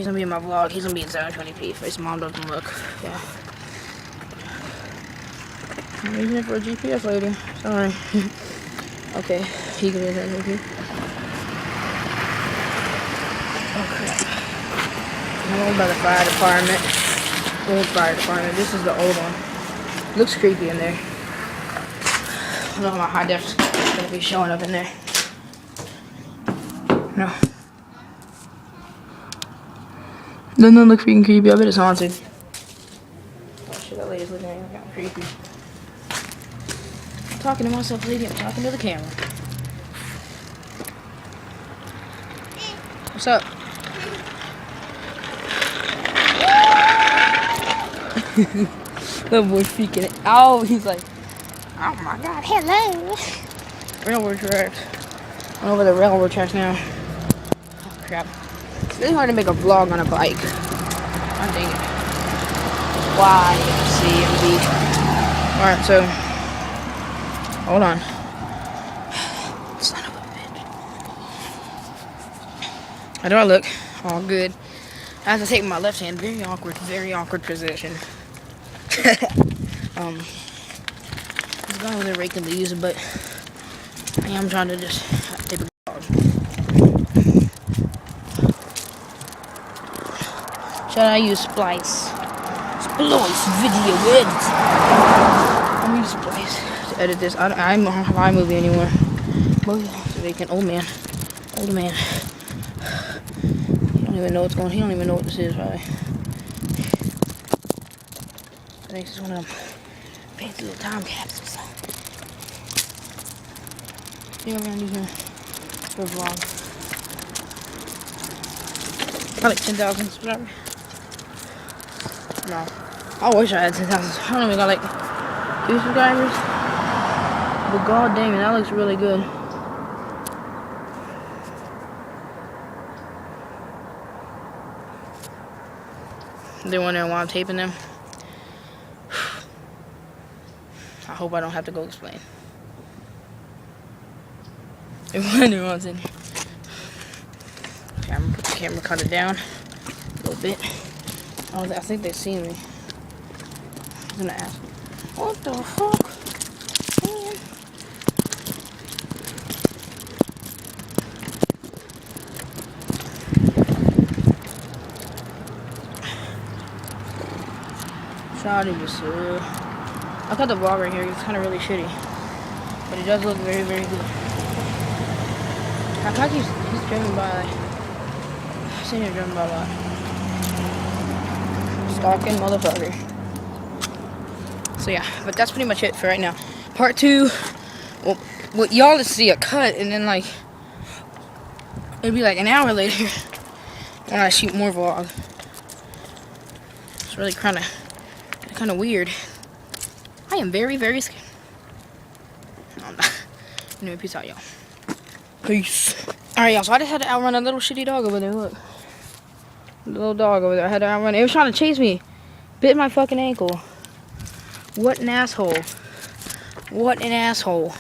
gonna be in my vlog. He's gonna be in 720p. If his mom doesn't look. Yeah. I'm using it for a GPS lady. Sorry. Okay. He can be in 720p. Oh crap. I'm owned by the fire department. Old fire department. This is the old one. Looks creepy in there. I don't know how my high def's gonna be showing up in there. No. Doesn't look freaking creepy. I bet it's haunted. Oh shit, that lady's looking at me kind of creepy. I'm talking to myself, lady. I'm talking to the camera. What's up? Little boy freaking it. Oh, he's like, oh my god, hello. Railroad tracks. I'm over the railroad tracks now. Oh crap. It's really hard to make a vlog on a bike. I think it. YMCMB. Alright, so. Hold on. Son of a bitch. How do I look? All good. I have to take my left hand. Very awkward position. This guy over there raking leaves, but I am trying to just take a vlog. Should I use Splice? Splice video edit. I'm gonna use Splice to edit this. I'm on iMovie anymore. So they can. Old man. He don't even know what's going on. He don't even know what this is, probably. I think this is one of them fancy little time capsules. See what I'm gonna do here for a vlog. Probably 10,000 subscribers. No. I wish I had 10,000. I don't even got like 2 subscribers. But god damn it, that looks really good. They wondering why I'm taping them. I hope I don't have to go explain. They wondering what's in here. Okay, I'm gonna put the camera cutter down a little bit. Oh, I think they see me. I'm gonna ask them, what the fuck? Man. Sorry, sir. I got the vlog right here. It's kind of really shitty, but it does look very good. I thought he's driven by. I've seen him driven by a lot. Stalking motherfucker. So yeah, but that's pretty much it for right now. Part 2. Well, y'all just see a cut, and then like it'd be like an hour later when I shoot more vlog. It's really kind of weird. I am very scared. No, I'm not. Anyway, peace out, y'all. Peace. Alright, y'all, so I just had to outrun a little shitty dog over there, look. The little dog over there, I had to outrun it. It was trying to chase me. Bit my fucking ankle. What an asshole. What an asshole.